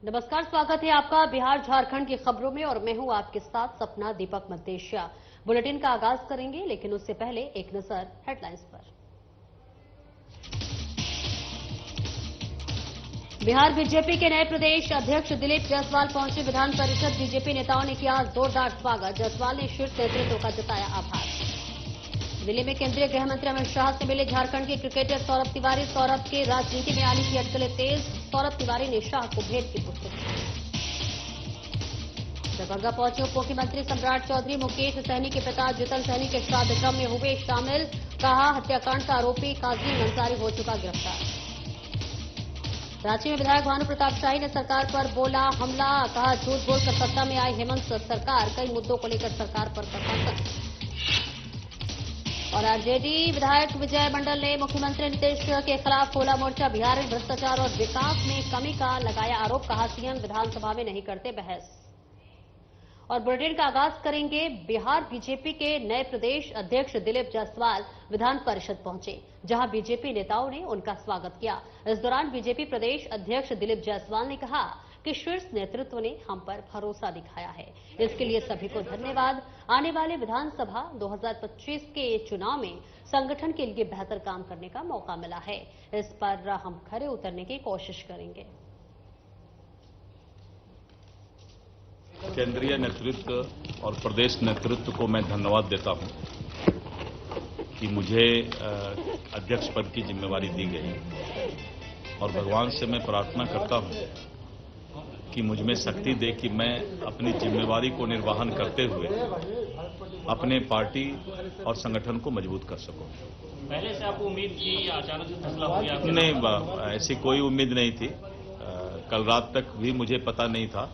नमस्कार, स्वागत है आपका बिहार झारखंड की खबरों में और मैं हूं आपके साथ सपना दीपक मद्देशिया। बुलेटिन का आगाज करेंगे, लेकिन उससे पहले एक नजर हेडलाइंस पर। बिहार बीजेपी के नए प्रदेश अध्यक्ष दिलीप जायसवाल पहुंचे विधान परिषद। बीजेपी नेताओं ने किया जोरदार स्वागत। जायसवाल ने शीर्ष नेतृत्व का जताया आभार। दिल्ली में केंद्रीय गृह मंत्री अमित शाह से मिले झारखंड के क्रिकेटर सौरभ तिवारी। सौरभ के राजनीति में आने की अटकलें तेज। सौरभ तिवारी ने शाह को भेंट की पुस्तक। दरभंगा पहुंचे उप मुख्यमंत्री सम्राट चौधरी। मुकेश सहनी के पिता जितन सहनी के श्राद्ध क्रम में हुए शामिल। कहा, हत्याकांड का आरोपी काजिम अंसारी हो चुका गिरफ्तार। रांची में विधायक भानु प्रताप शाही ने सरकार पर बोला हमला। कहा, झूठ बोलकर सत्ता में आई हेमंत सरकार। कई मुद्दों को लेकर सरकार पर प्रशंसा। और आरजेडी विधायक विजय मंडल ने मुख्यमंत्री नीतीश के खिलाफ खोला मोर्चा। बिहार में भ्रष्टाचार और विकास में कमी का लगाया आरोप। कहा, सीएम विधानसभा में नहीं करते बहस। और बुलेटिन का आगाज करेंगे। बिहार बीजेपी के नए प्रदेश अध्यक्ष दिलीप जायसवाल विधान परिषद पहुंचे, जहां बीजेपी नेताओं ने उनका स्वागत किया। इस दौरान बीजेपी प्रदेश अध्यक्ष दिलीप जायसवाल ने कहा कि शीर्ष नेतृत्व ने हम पर भरोसा दिखाया है, इसके लिए सभी को धन्यवाद। आने वाले विधानसभा 2025 के चुनाव में संगठन के लिए बेहतर काम करने का मौका मिला है। इस पर हम खरे उतरने की कोशिश करेंगे। केंद्रीय नेतृत्व और प्रदेश नेतृत्व को मैं धन्यवाद देता हूं कि मुझे अध्यक्ष पद की जिम्मेवारी दी गई और भगवान से मैं प्रार्थना करता हूं कि मुझ में शक्ति दे कि मैं अपनी जिम्मेवारी को निर्वहन करते हुए अपने पार्टी और संगठन को मजबूत कर सकूं। पहले से आपको उम्मीद थी या अचानक से फैसला हो गया? नहीं, ऐसी कोई उम्मीद नहीं थी। कल रात तक भी मुझे पता नहीं था।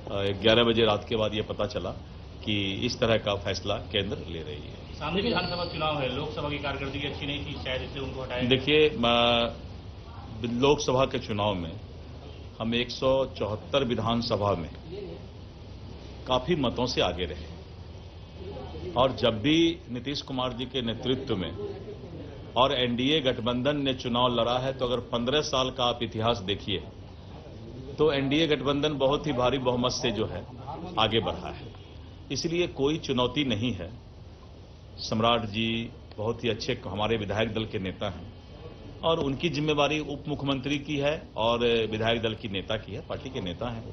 11 बजे रात के बाद ये पता चला कि इस तरह का फैसला केंद्र ले रही है। सामने विधानसभा चुनाव है, लोकसभा की कारकर्दगी अच्छी नहीं थी, शायद इससे उनको हटाया। देखिए, लोकसभा के चुनाव में हम 174 विधानसभा में काफी मतों से आगे रहे और जब भी नीतीश कुमार जी के नेतृत्व में और एनडीए गठबंधन ने चुनाव लड़ा है, तो अगर 15 साल का आप इतिहास देखिए तो एनडीए गठबंधन बहुत ही भारी बहुमत से जो है आगे बढ़ा है। इसलिए कोई चुनौती नहीं है। सम्राट जी बहुत ही अच्छे हमारे विधायक दल के नेता हैं और उनकी जिम्मेवारी उप मुख्यमंत्री की है और विधायक दल की नेता की है, पार्टी के नेता हैं।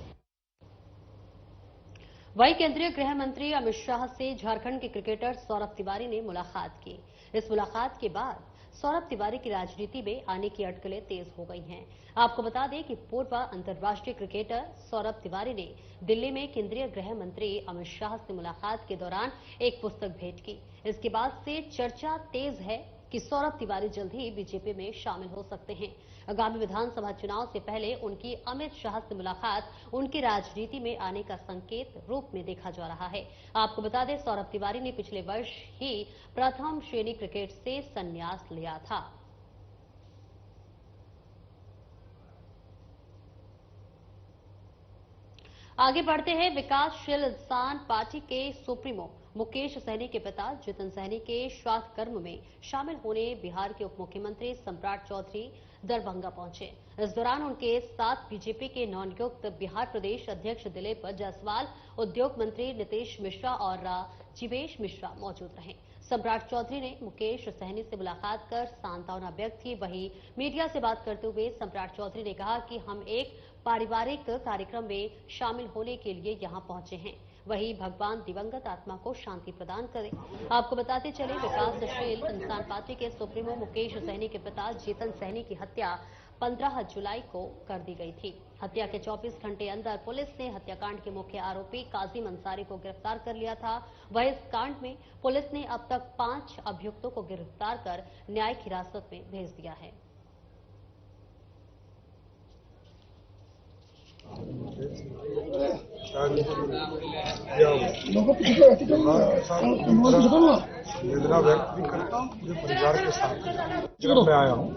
वहीं केंद्रीय गृह मंत्री अमित शाह से झारखंड के क्रिकेटर सौरभ तिवारी ने मुलाकात की। इस मुलाकात के बाद सौरभ तिवारी की राजनीति में आने की अटकलें तेज हो गई हैं। आपको बता दें कि पूर्व अंतर्राष्ट्रीय क्रिकेटर सौरभ तिवारी ने दिल्ली में केंद्रीय गृह मंत्री अमित शाह से मुलाकात के दौरान एक पुस्तक भेंट की। इसके बाद से चर्चा तेज है कि सौरभ तिवारी जल्द ही बीजेपी में शामिल हो सकते हैं। आगामी विधानसभा चुनाव से पहले उनकी अमित शाह से मुलाकात उनकी राजनीति में आने का संकेत रूप में देखा जा रहा है। आपको बता दें, सौरभ तिवारी ने पिछले वर्ष ही प्रथम श्रेणी क्रिकेट से संन्यास लिया था। आगे बढ़ते हैं। विकासशील इंसान पार्टी के सुप्रीमो मुकेश सहनी के पिता जितन सहनी के श्राद्ध कर्म में शामिल होने बिहार के उप मुख्यमंत्री सम्राट चौधरी दरभंगा पहुंचे। इस दौरान उनके साथ बीजेपी के नवनियुक्त बिहार प्रदेश अध्यक्ष दिलीप जायसवाल, उद्योग मंत्री नीतीश मिश्रा और जीवेश मिश्रा मौजूद रहे। सम्राट चौधरी ने मुकेश सहनी से मुलाकात कर सांत्वना व्यक्त की। वहीं मीडिया से बात करते हुए सम्राट चौधरी ने कहा कि हम एक पारिवारिक कार्यक्रम में शामिल होने के लिए यहां पहुंचे हैं। वहीं भगवान दिवंगत आत्मा को शांति प्रदान करें। आपको बताते चले, विकासशील इंसान पार्टी के सुप्रीमो मुकेश सहनी के पिता जितन सहनी की हत्या 15 जुलाई को कर दी गई थी। हत्या के 24 घंटे अंदर पुलिस ने हत्याकांड के मुख्य आरोपी काजिम अंसारी को गिरफ्तार कर लिया था। वहीं इस कांड में पुलिस ने अब तक 5 अभियुक्तों को गिरफ्तार कर न्यायिक हिरासत में भेज दिया है। संवेदना व्यक्त भी करता हूँ, पूरे परिवार के साथ मैं आया हूँ।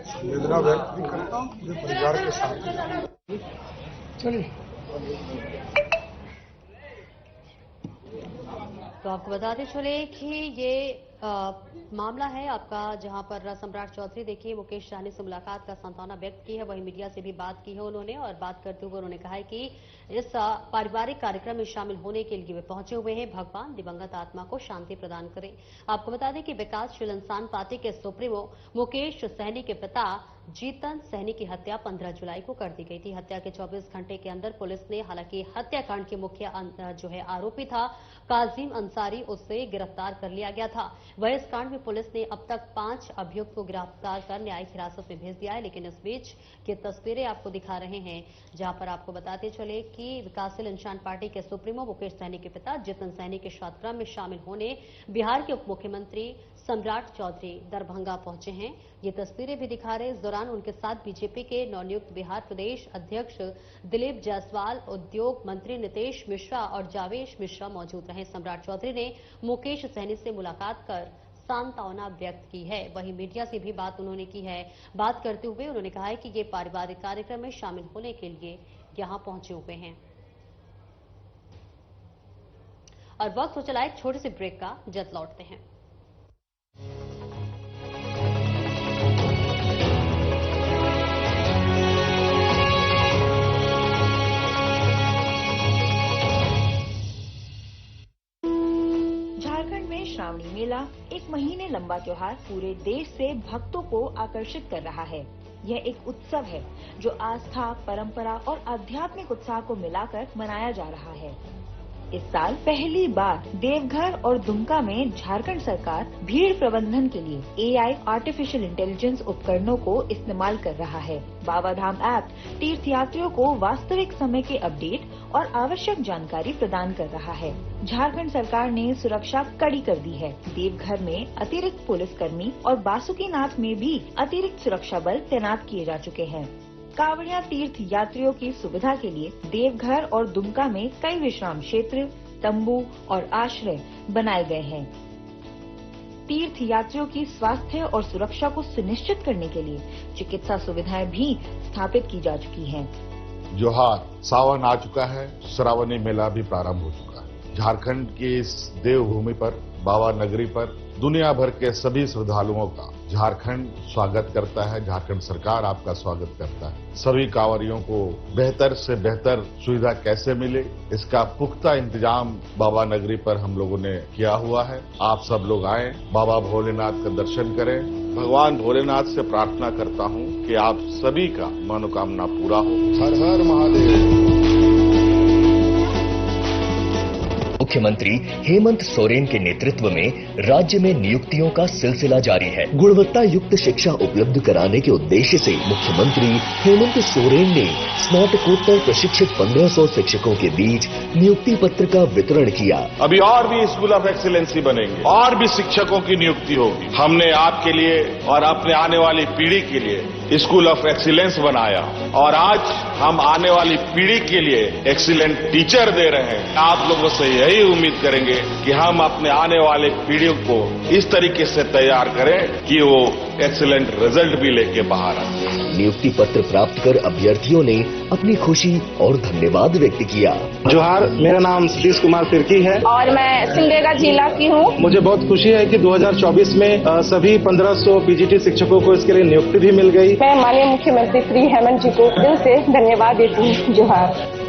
संवेदना व्यक्त भी करता हूँ, पूरे परिवार के साथ। चलिए, तो आपको बताते चले कि ये मामला है आपका जहां पर सम्राट चौधरी देखिए मुकेश सहनी से मुलाकात का सांत्वना व्यक्त की है, वहीं मीडिया से भी बात की है उन्होंने और बात करते हुए उन्होंने कहा है कि इस पारिवारिक कार्यक्रम में शामिल होने के लिए वे पहुंचे हुए हैं। भगवान दिवंगत आत्मा को शांति प्रदान करें। आपको बता दें कि विकासशील इंसान पार्टी के सुप्रीमो मुकेश सहनी के पिता जीतन सहनी की हत्या 15 जुलाई को कर दी गई थी। हत्या के 24 घंटे के अंदर पुलिस ने हालांकि हत्याकांड के मुख्य जो है आरोपी था काजिम अंसारी, उसे गिरफ्तार कर लिया गया था। वह इस कांड में पुलिस ने अब तक 5 अभियुक्त को गिरफ्तार कर न्यायिक हिरासत में भेज दिया है। लेकिन इस बीच की तस्वीरें आपको दिखा रहे हैं जहां पर आपको बताते चले कि विकासशील इंसान पार्टी के सुप्रीमो मुकेश सहनी के पिता जीतन सहनी के श्राद्धक्रम में शामिल होने बिहार के उप मुख्यमंत्री सम्राट चौधरी दरभंगा पहुंचे हैं। ये तस्वीरें भी दिखा रहे। इस दौरान उनके साथ बीजेपी के नवनियुक्त बिहार प्रदेश अध्यक्ष दिलीप जायसवाल, उद्योग मंत्री नितेश मिश्रा और जावेश मिश्रा मौजूद रहे। सम्राट चौधरी ने मुकेश सहनी से मुलाकात कर सांत्वना व्यक्त की है। वहीं मीडिया से भी बात उन्होंने की है। बात करते हुए उन्होंने कहा है कि ये पारिवारिक कार्यक्रम में शामिल होने के लिए यहां पहुंचे हुए हैं। और वक्त हो चला एक छोटे से ब्रेक का, जल्द लौटते हैं। झारखंड में श्रावणी मेला एक महीने लंबा त्योहार पूरे देश से भक्तों को आकर्षित कर रहा है। यह एक उत्सव है जो आस्था, परंपरा और आध्यात्मिक उत्साह को मिलाकर मनाया जा रहा है। इस साल पहली बार देवघर और दुमका में झारखंड सरकार भीड़ प्रबंधन के लिए AI आर्टिफिशियल इंटेलिजेंस उपकरणों को इस्तेमाल कर रहा है। बाबाधाम ऐप तीर्थ यात्रियों को वास्तविक समय के अपडेट और आवश्यक जानकारी प्रदान कर रहा है। झारखंड सरकार ने सुरक्षा कड़ी कर दी है। देवघर में अतिरिक्त पुलिसकर्मी और बासुकीनाथ में भी अतिरिक्त सुरक्षा बल तैनात किए जा चुके हैं। कांवड़िया तीर्थ यात्रियों की सुविधा के लिए देवघर और दुमका में कई विश्राम क्षेत्र, तंबू और आश्रय बनाए गए हैं। तीर्थ यात्रियों की स्वास्थ्य और सुरक्षा को सुनिश्चित करने के लिए चिकित्सा सुविधाएं भी स्थापित की जा चुकी हैं। जोहार, सावन आ चुका है, श्रावणी मेला भी प्रारंभ हो चुका है। झारखंड की इस देवभूमि पर, बाबा नगरी पर दुनिया भर के सभी श्रद्धालुओं का झारखंड स्वागत करता है। झारखंड सरकार आपका स्वागत करता है। सभी कांवरियों को बेहतर से बेहतर सुविधा कैसे मिले, इसका पुख्ता इंतजाम बाबा नगरी पर हम लोगों ने किया हुआ है। आप सब लोग आए, बाबा भोलेनाथ का दर्शन करें। भगवान भोलेनाथ से प्रार्थना करता हूं कि आप सभी का मनोकामना पूरा हो। हर हर महादेव। मुख्यमंत्री हेमंत सोरेन के नेतृत्व में राज्य में नियुक्तियों का सिलसिला जारी है। गुणवत्ता युक्त शिक्षा उपलब्ध कराने के उद्देश्य से मुख्यमंत्री हेमंत सोरेन ने स्नातकोत्तर प्रशिक्षित 1500 शिक्षकों के बीच नियुक्ति पत्र का वितरण किया। अभी और भी स्कूल ऑफ एक्सीलेंसी बनेंगे और भी शिक्षकों की नियुक्ति होगी। हमने आपके लिए और अपने आने वाली पीढ़ी के लिए स्कूल ऑफ एक्सीलेंस बनाया और आज हम आने वाली पीढ़ी के लिए एक्सीलेंट टीचर दे रहे हैं। आप लोगों से यही उम्मीद करेंगे कि हम अपने आने वाले पीढ़ियों को इस तरीके से तैयार करें कि वो एक्सीलेंट रिजल्ट भी लेके बाहर आए। नियुक्ति पत्र प्राप्त कर अभ्यर्थियों ने अपनी खुशी और धन्यवाद व्यक्त किया। जोहार, मेरा नाम सतीश कुमार तिर्की है और मैं सिमडेगा जिला की हूँ। मुझे बहुत खुशी है कि 2024 में सभी 1500 पीजीटी शिक्षकों को इसके लिए नियुक्ति भी मिल गई। मैं माननीय मुख्यमंत्री श्री हेमंत जी को दिल से धन्यवाद देती हूँ। जोहार।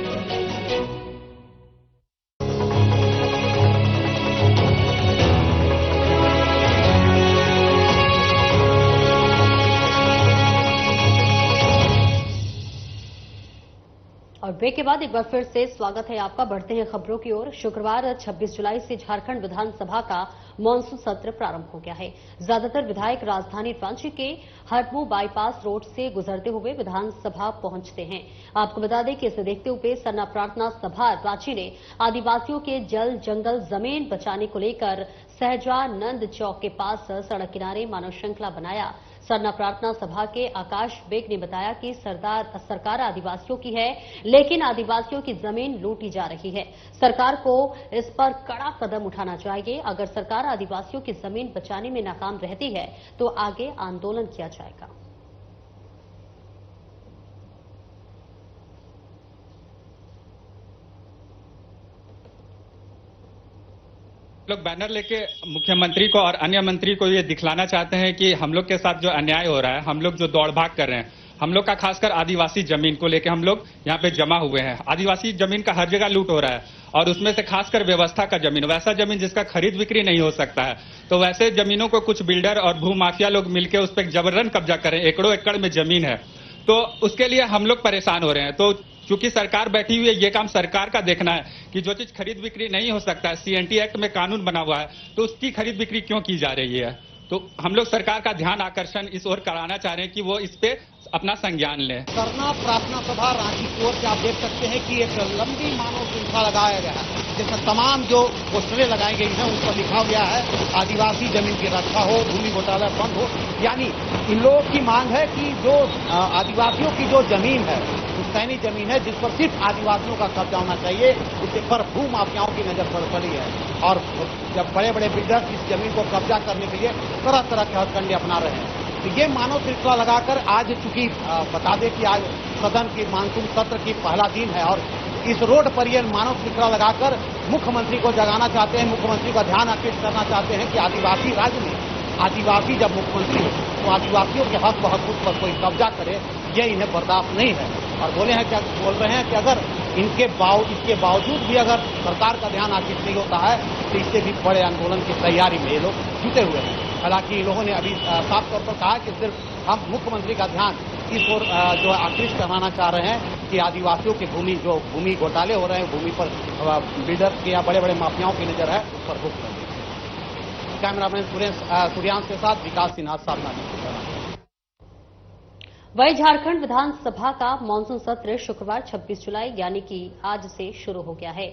और ब्रेक के बाद एक बार फिर से स्वागत है आपका। बढ़ते हैं खबरों की ओर। शुक्रवार 26 जुलाई से झारखंड विधानसभा का मानसून सत्र प्रारंभ हो गया है। ज्यादातर विधायक राजधानी रांची के हरमू बाईपास रोड से गुजरते हुए विधानसभा पहुंचते हैं। आपको बता दें कि इसे देखते हुए सरना प्रार्थना सभा रांची ने आदिवासियों के जल, जंगल, जमीन बचाने को लेकर सहजानंद चौक के पास सड़क किनारे मानव श्रृंखला बनाया। सरना प्रार्थना सभा के आकाश बेग ने बताया कि सरकार आदिवासियों की है, लेकिन आदिवासियों की जमीन लूटी जा रही है। सरकार को इस पर कड़ा कदम उठाना चाहिए। अगर सरकार आदिवासियों की जमीन बचाने में नाकाम रहती है तो आगे आंदोलन किया जाएगा। लोग बैनर लेके मुख्यमंत्री को और अन्य मंत्री को ये दिखलाना चाहते हैं कि हम लोग के साथ जो अन्याय हो रहा है, हम लोग जो दौड़ भाग कर रहे हैं, हम लोग का खासकर आदिवासी जमीन को लेके हम लोग यहाँ पे जमा हुए हैं। आदिवासी जमीन का हर जगह लूट हो रहा है और उसमें से खासकर व्यवस्था का जमीन, वैसा जमीन जिसका खरीद बिक्री नहीं हो सकता है, तो वैसे जमीनों को कुछ बिल्डर और भूमाफिया लोग मिलकर उस पर जबरन कब्जा करें। एकड़ों एकड़ में जमीन है, तो उसके लिए हम लोग परेशान हो रहे हैं। तो चूंकि सरकार बैठी हुई है, ये काम सरकार का देखना है कि जो चीज खरीद बिक्री नहीं हो सकता है, सीएनटी एक्ट में कानून बना हुआ है, तो उसकी खरीद बिक्री क्यों की जा रही है। तो हम लोग सरकार का ध्यान आकर्षण इस ओर कराना चाह रहे हैं कि वो इस पे अपना संज्ञान लें। धरना प्रार्थना सभा रांची की ओर से आप देख सकते हैं कि एक लंबी मानव श्रृंखला लगाया गया है, जिसमें तमाम जो पोस्टरें लगाई गई हैं उस पर लिखा गया है आदिवासी जमीन की रक्षा हो, भूमि घोटाला बंद हो। यानी इन लोगों की मांग है कि जो आदिवासियों की जो जमीन है, पुश्तैनी जमीन है, जिस पर सिर्फ आदिवासियों का कब्जा होना चाहिए, उस पर भूमाफियाओं की नजर पड़ी है और जब बड़े बड़े बिल्डर इस जमीन को कब्जा करने के लिए तरह तरह के हथकंडे अपना रहे हैं। तो ये मानव श्रृंखला लगाकर आज चूंकि बता दें कि आज सदन की मानसून सत्र की पहला दिन है और इस रोड पर ये मानव श्रृंखला लगाकर मुख्यमंत्री को जगाना चाहते हैं, मुख्यमंत्री का ध्यान आकर्षित करना चाहते हैं कि आदिवासी राज्य में आदिवासी जब मुख्यमंत्री हो तो आदिवासियों के हक व हकूक पर कोई कब्जा करे, ये इन्हें बर्दाश्त नहीं है। और बोल रहे हैं कि अगर इसके बावजूद भी अगर सरकार का ध्यान आकर्षित नहीं होता है तो इससे भी बड़े आंदोलन की तैयारी में ये लोग जुटे हुए हैं। हालांकि इन लोगों ने अभी साफ तौर पर कहा कि सिर्फ हम मुख्यमंत्री का ध्यान इस ओर जो आकृष्ट कराना चाह रहे हैं कि आदिवासियों की भूमि घोटाले हो रहे हैं, भूमि पर बिल्डर के या बड़े बड़े माफियाओं की नजर है, उस पर रोक लगे। कैमरामैन सूर्यांश के साथ विकास सिन्हा, साधना। वहीं झारखंड विधानसभा का मानसून सत्र शुक्रवार 26 जुलाई यानी कि आज से शुरू हो गया है।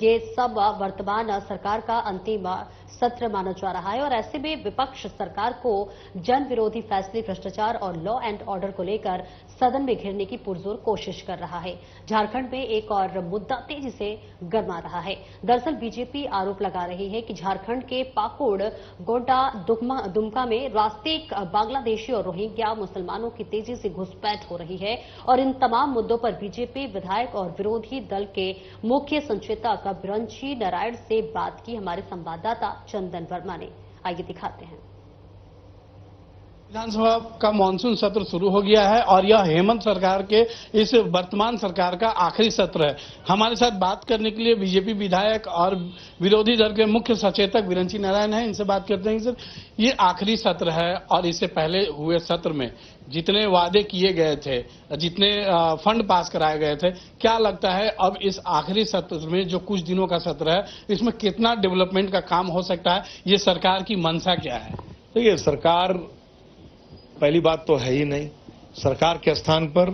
ये सब वर्तमान सरकार का अंतिम सत्र माना जा रहा है और ऐसे में विपक्ष सरकार को जन विरोधी फैसले, भ्रष्टाचार और लॉ एंड ऑर्डर को लेकर सदन में घिरने की पुरजोर कोशिश कर रहा है। झारखंड में एक और मुद्दा तेजी से गरमा रहा है। दरअसल बीजेपी आरोप लगा रही है कि झारखंड के पाकुड़, गोड्डा, दुमका में रास्ते बांग्लादेशी और रोहिंग्या मुसलमानों की तेजी से घुसपैठ हो रही है और इन तमाम मुद्दों पर बीजेपी विधायक और विरोधी दल के मुख्य संचेतक बिरंची नारायण से बात की हमारे संवाददाता चंदन वर्मा ने। आइए दिखाते हैं। विधानसभा का मानसून सत्र शुरू हो गया है और यह हेमंत सरकार के इस वर्तमान सरकार का आखिरी सत्र है। हमारे साथ बात करने के लिए बीजेपी विधायक और विरोधी दल के मुख्य सचेतक बिरंची नारायण हैं। इनसे बात करते हैं। सर, ये आखिरी सत्र है और इससे पहले हुए सत्र में जितने वादे किए गए थे, जितने फंड पास कराए गए थे, क्या लगता है अब इस आखिरी सत्र में जो कुछ दिनों का सत्र है, इसमें कितना डेवलपमेंट का काम हो सकता है? ये सरकार की मंशा क्या है? देखिए, सरकार पहली बात तो है ही नहीं। सरकार के स्थान पर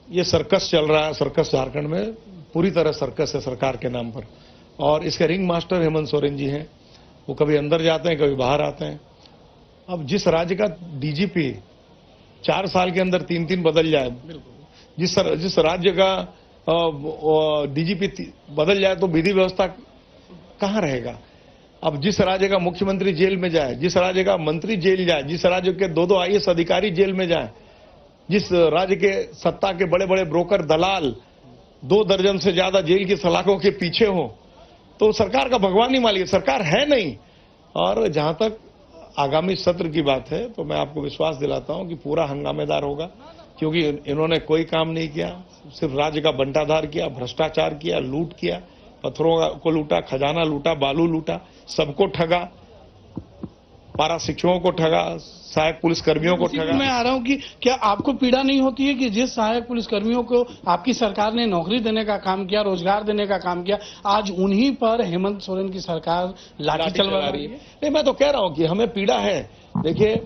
ये सर्कस चल रहा है। सर्कस झारखंड में पूरी तरह सर्कस है सरकार के नाम पर, और इसके रिंग मास्टर हेमंत सोरेन जी हैं। वो कभी अंदर जाते हैं, कभी बाहर आते हैं। अब जिस राज्य का डीजीपी 4 साल के अंदर 3 बदल जाए, जिस राज्य का डीजीपी बदल जाए तो विधि व्यवस्था कहां रहेगा? अब जिस राज्य का मुख्यमंत्री जेल में जाए, जिस राज्य का मंत्री जेल जाए, जिस राज्य के 2 आईएएस अधिकारी जेल में जाए, जिस राज्य के सत्ता के बड़े बड़े ब्रोकर दलाल 2 दर्जन से ज्यादा जेल की सलाखों के पीछे हो, तो सरकार का भगवान ही मालिक, सरकार है नहीं। और जहां तक आगामी सत्र की बात है तो मैं आपको विश्वास दिलाता हूं कि पूरा हंगामेदार होगा, क्योंकि इन्होंने कोई काम नहीं किया, सिर्फ राज्य का बंटाधार किया, भ्रष्टाचार किया, लूट किया, पत्थरों को लूटा, खजाना लूटा, बालू लूटा, सबको ठगा, पारा शिक्षकों को ठगा, सहायक पुलिसकर्मियों को ठगा। मैं आ रहा हूं कि क्या आपको पीड़ा नहीं होती है कि जिस सहायक पुलिसकर्मियों को आपकी सरकार ने नौकरी देने का काम किया, रोजगार देने का काम किया, आज उन्हीं पर हेमंत सोरेन की सरकार लाठी चलवा रही है? नहीं, मैं तो कह रहा हूं कि हमें पीड़ा है। देखिए,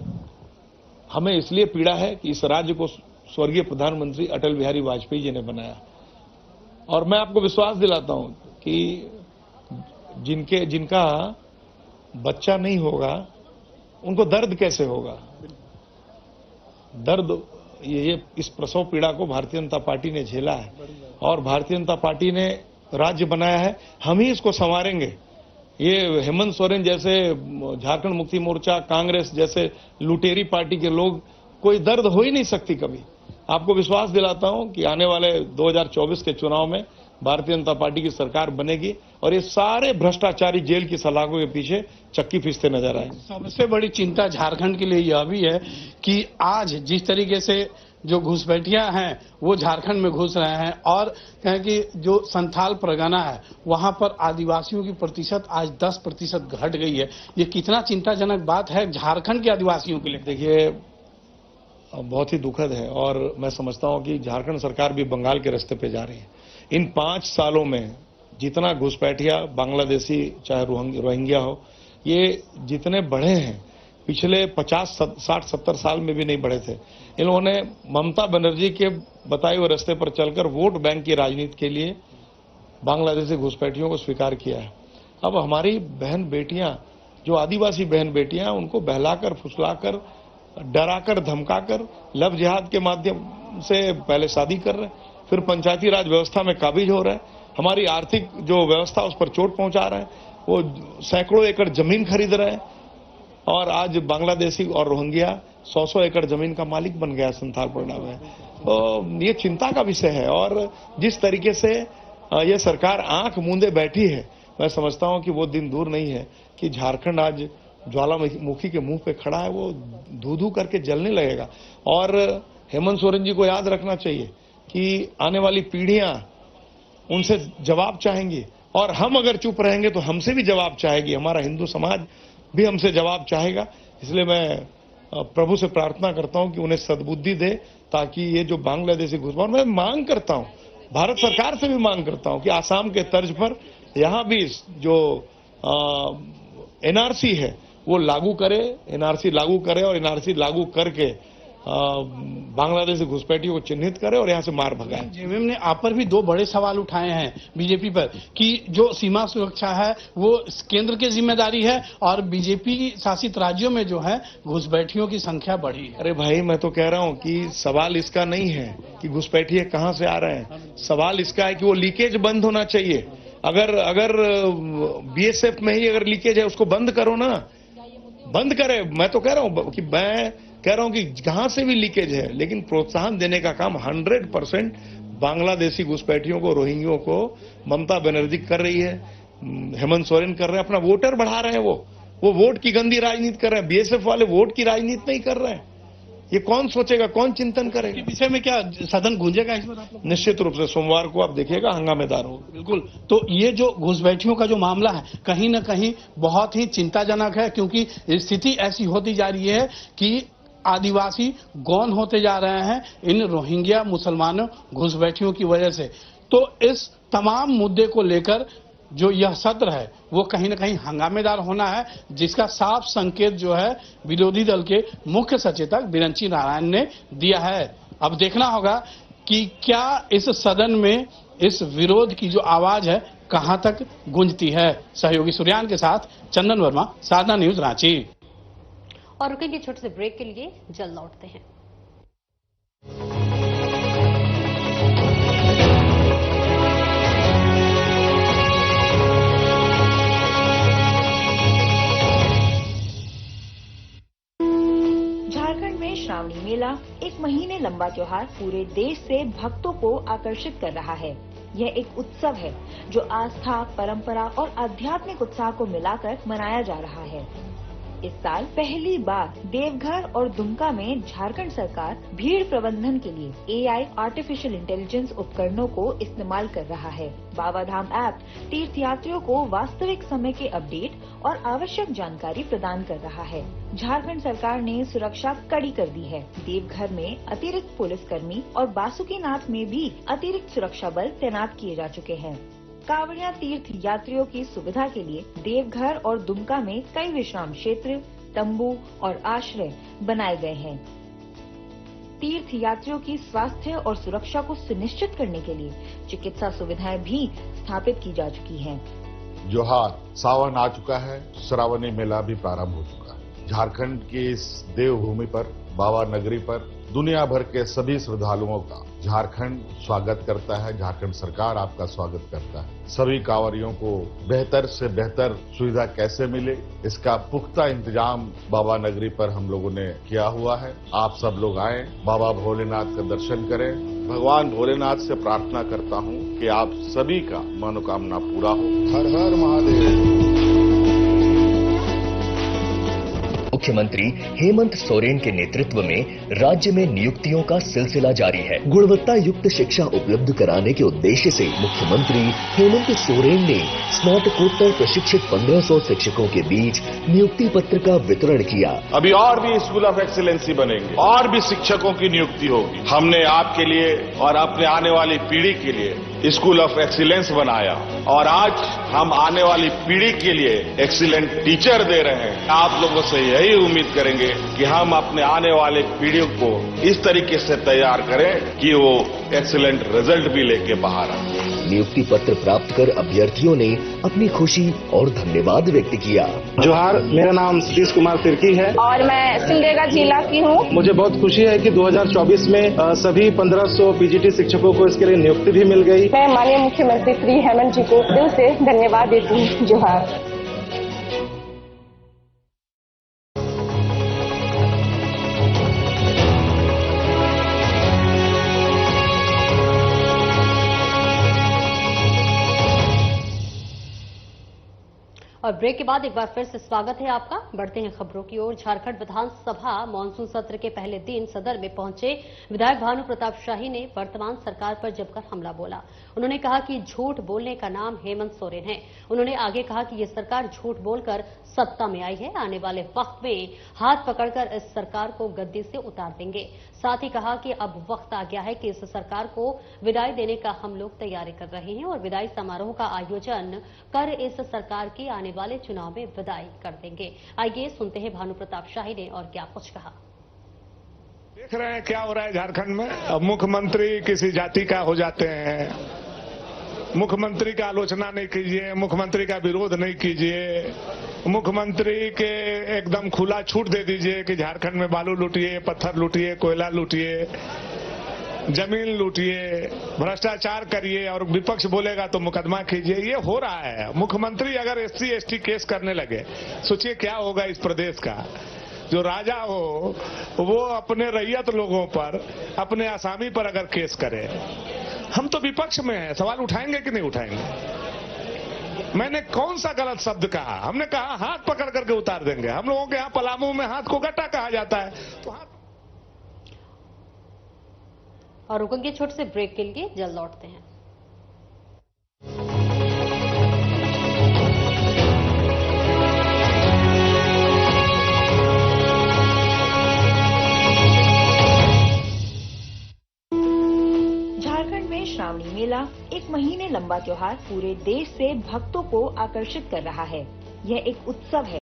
हमें इसलिए पीड़ा है कि इस राज्य को स्वर्गीय प्रधानमंत्री अटल बिहारी वाजपेयी जी ने बनाया, और मैं आपको विश्वास दिलाता हूं कि जिनका बच्चा नहीं होगा उनको दर्द कैसे होगा? दर्द ये इस प्रसव पीड़ा को भारतीय जनता पार्टी ने झेला है और भारतीय जनता पार्टी ने राज्य बनाया है, हम ही इसको संवारेंगे। ये हेमंत सोरेन जैसे, झारखंड मुक्ति मोर्चा, कांग्रेस जैसे लुटेरी पार्टी के लोग, कोई दर्द हो ही नहीं सकती कभी। आपको विश्वास दिलाता हूं कि आने वाले 2024 के चुनाव में भारतीय जनता पार्टी की सरकार बनेगी और ये सारे भ्रष्टाचारी जेल की सलाखों के पीछे चक्की पीसते नजर आएंगे। सबसे बड़ी चिंता झारखंड के लिए यह भी है कि आज जिस तरीके से जो घुसपैठियां हैं वो झारखंड में घुस रहे हैं और कहें कि जो संथाल परगना है वहां पर आदिवासियों की प्रतिशत आज 10% घट गई है। ये कितना चिंताजनक बात है झारखंड के आदिवासियों के लिए। देखिए, बहुत ही दुखद है और मैं समझता हूं कि झारखंड सरकार भी बंगाल के रास्ते पे जा रही है। इन 5 सालों में जितना घुसपैठिया बांग्लादेशी चाहे रोहिंग्या हो, ये जितने बढ़े हैं पिछले 50, 60, 70 साल में भी नहीं बढ़े थे। इन्होंने ममता बनर्जी के बताए हुए रास्ते पर चलकर वोट बैंक की राजनीति के लिए बांग्लादेशी घुसपैठियों को स्वीकार किया है। अब हमारी बहन बेटियां, जो आदिवासी बहन बेटियां, उनको बहलाकर, फुसलाकर, डराकर, धमकाकर लव जिहाद के माध्यम से पहले शादी कर रहे हैं, फिर पंचायती राज व्यवस्था में काबिज हो रहे हैं, हमारी आर्थिक जो व्यवस्था उस पर चोट पहुंचा रहे हैं, वो सैकड़ों एकड़ जमीन खरीद रहे हैं और आज बांग्लादेशी और रोहिंग्या 100 एकड़ जमीन का मालिक बन गया संथाल परगना में। तो ये चिंता का विषय है और जिस तरीके से ये सरकार आंख मूंदे बैठी है, मैं समझता हूं कि वो दिन दूर नहीं है कि झारखंड आज ज्वालामुखी के मुंह पे खड़ा है, वो धू-धू करके जलने लगेगा। और हेमंत सोरेन जी को याद रखना चाहिए कि आने वाली पीढ़ियां उनसे जवाब चाहेंगी और हम अगर चुप रहेंगे तो हमसे भी जवाब चाहेगी, हमारा हिंदू समाज भी हमसे जवाब चाहेगा। इसलिए मैं प्रभु से प्रार्थना करता हूं कि उन्हें सद्बुद्धि दे ताकि ये जो बांग्लादेशी घुसपैठ, मैं मांग करता हूं, भारत सरकार से भी मांग करता हूं कि आसाम के तर्ज पर यहां भी जो एनआरसी है वो लागू करे, एनआरसी लागू करे और एनआरसी लागू करके बांग्लादेशी घुसपैठियों को चिन्हित करे और यहां से मार भगाए। जेएमएम ने आप पर भी 2 बड़े सवाल उठाए हैं बीजेपी पर कि जो सीमा सुरक्षा है वो केंद्र की जिम्मेदारी है और बीजेपी शासित राज्यों में जो है घुसपैठियों की संख्या बढ़ी है। अरे भाई, मैं तो कह रहा हूं कि सवाल इसका नहीं है कि घुसपैठिए कहां से आ रहे हैं, सवाल इसका है कि वो लीकेज बंद होना चाहिए। अगर बीएसएफ में ही अगर लीकेज है उसको बंद करो ना, बंद करे। मैं तो कह रहा हूं कि जहां से भी लीकेज है, लेकिन प्रोत्साहन देने का काम 100% बांग्लादेशी घुसपैठियों को, रोहिंग्यों को ममता बनर्जी कर रही है, हेमंत सोरेन कर रहे हैं, अपना वोटर बढ़ा रहे हैं। वो वोट की गंदी राजनीति कर रहे हैं। बीएसएफ वाले वोट की राजनीति नहीं कर रहे हैं। ये कौन सोचेगा, कौन चिंतन करेगा? विषय में क्या सदन गूंजेगा इस बार? आप लोग निश्चित रूप से सोमवार को आप देखिएगा हंगामेदार होगा। बिल्कुल। तो ये जो घुसपैठियों का जो मामला है कहीं न कहीं बहुत ही चिंताजनक है, क्योंकि स्थिति ऐसी होती जा रही है कि आदिवासी गौन होते जा रहे हैं इन रोहिंग्या मुसलमानों घुसपैठियों की वजह से। तो इस तमाम मुद्दे को लेकर जो यह सत्र है वो कहीं न कहीं हंगामेदार होना है, जिसका साफ संकेत जो है विरोधी दल के मुख्य सचेतक बिरंची नारायण ने दिया है। अब देखना होगा कि क्या इस सदन में इस विरोध की जो आवाज है कहां तक गूंजती है। सहयोगी सूर्यान के साथ चंदन वर्मा, साधना न्यूज, रांची। और रुकेंगे छोटे से ब्रेक के लिए, जल्द लौटते हैं। झारखंड में श्रावणी मेला एक महीने लंबा त्योहार पूरे देश से भक्तों को आकर्षित कर रहा है। यह एक उत्सव है जो आस्था, परंपरा और आध्यात्मिक उत्साह को मिलाकर मनाया जा रहा है। इस साल पहली बार देवघर और दुमका में झारखंड सरकार भीड़ प्रबंधन के लिए एआई आर्टिफिशियल इंटेलिजेंस उपकरणों को इस्तेमाल कर रहा है। बाबाधाम ऐप तीर्थयात्रियों को वास्तविक समय के अपडेट और आवश्यक जानकारी प्रदान कर रहा है। झारखंड सरकार ने सुरक्षा कड़ी कर दी है। देवघर में अतिरिक्त पुलिसकर्मी और बासुकीनाथ में भी अतिरिक्त सुरक्षा बल तैनात किए जा चुके हैं। कांवड़िया तीर्थ यात्रियों की सुविधा के लिए देवघर और दुमका में कई विश्राम क्षेत्र, तंबू और आश्रय बनाए गए हैं। तीर्थ यात्रियों की स्वास्थ्य और सुरक्षा को सुनिश्चित करने के लिए चिकित्सा सुविधाएं भी स्थापित की जा चुकी हैं। जोहार, सावन आ चुका है, श्रावणी मेला भी प्रारंभ हो चुका है। झारखंड की इस देवभूमि पर, बाबा नगरी पर दुनिया भर के सभी श्रद्धालुओं का झारखंड स्वागत करता है। झारखंड सरकार आपका स्वागत करता है। सभी कांवरियों को बेहतर से बेहतर सुविधा कैसे मिले, इसका पुख्ता इंतजाम बाबा नगरी पर हम लोगों ने किया हुआ है। आप सब लोग आए, बाबा भोलेनाथ का दर्शन करें भगवान भोलेनाथ से प्रार्थना करता हूं कि आप सभी का मनोकामना पूरा हो। हर हर महादेव। मुख्यमंत्री हेमंत सोरेन के नेतृत्व में राज्य में नियुक्तियों का सिलसिला जारी है। गुणवत्ता युक्त शिक्षा उपलब्ध कराने के उद्देश्य से मुख्यमंत्री हेमंत सोरेन ने स्नातकोत्तर प्रशिक्षित 1500 शिक्षकों के बीच नियुक्ति पत्र का वितरण किया। अभी और भी स्कूल ऑफ एक्सीलेंसी बनेंगे और भी शिक्षकों की नियुक्ति होगी। हमने आपके लिए और अपने आने वाली पीढ़ी के लिए स्कूल ऑफ एक्सीलेंस बनाया और आज हम आने वाली पीढ़ी के लिए एक्सीलेंट टीचर दे रहे हैं। आप लोगों से यही उम्मीद करेंगे कि हम अपने आने वाले पीढ़ियों को इस तरीके से तैयार करें कि वो एक्सीलेंट रिजल्ट भी लेके बाहर आए। नियुक्ति पत्र प्राप्त कर अभ्यर्थियों ने अपनी खुशी और धन्यवाद व्यक्त किया। जोहार, मेरा नाम सतीश कुमार तिर्की है और मैं सिमडेगा जिला की हूँ। मुझे बहुत खुशी है कि 2024 में सभी 1500 पीजीटी शिक्षकों को इसके लिए नियुक्ति भी मिल गई। मैं माननीय मुख्यमंत्री श्री हेमंत जी को दिल से धन्यवाद देती हूँ। जोहार। और ब्रेक के बाद एक बार फिर से स्वागत है आपका। बढ़ते हैं खबरों की ओर। झारखंड विधानसभा मानसून सत्र के पहले दिन सदन में पहुंचे विधायक भानु प्रताप शाही ने वर्तमान सरकार पर जमकर हमला बोला। उन्होंने कहा कि झूठ बोलने का नाम हेमंत सोरेन है। उन्होंने आगे कहा कि ये सरकार झूठ बोलकर सत्ता में आई है। आने वाले वक्त में हाथ पकड़कर इस सरकार को गद्दी से उतार देंगे। साथ ही कहा कि अब वक्त आ गया है कि इस सरकार को विदाई देने का हम लोग तैयारी कर रहे हैं और विदाई समारोह का आयोजन कर इस सरकार की आने वाले चुनाव में विदाई कर देंगे। आइए सुनते हैं भानु प्रताप शाही ने और क्या कुछ कहा। देख रहे हैं क्या हो रहा है झारखंड में। अब मुख्यमंत्री किसी जाति का हो जाते हैं। मुख्यमंत्री का आलोचना नहीं कीजिए, मुख्यमंत्री का विरोध नहीं कीजिए, मुख्यमंत्री के एकदम खुला छूट दे दीजिए कि झारखंड में बालू लूटिए, पत्थर लूटिए, कोयला लूटिए, जमीन लूटिए, भ्रष्टाचार करिए और विपक्ष बोलेगा तो मुकदमा कीजिए। ये हो रहा है। मुख्यमंत्री अगर SC ST केस करने लगे, सोचिए क्या होगा इस प्रदेश का। जो राजा हो वो अपने रैयत लोगों पर, अपने आसामी पर अगर केस करे, हम तो विपक्ष में हैं, सवाल उठाएंगे कि नहीं उठाएंगे। मैंने कौन सा गलत शब्द कहा? हमने कहा हाथ पकड़ करके उतार देंगे। हम लोगों के यहाँ पलामू में हाथ को गट्टा कहा जाता है, तो हाथ। और रुकेंगे छोटे से ब्रेक के लिए, जल्द लौटते हैं। झारखंड में श्रावणी मेला एक महीने लंबा त्योहार पूरे देश से भक्तों को आकर्षित कर रहा है। यह एक उत्सव है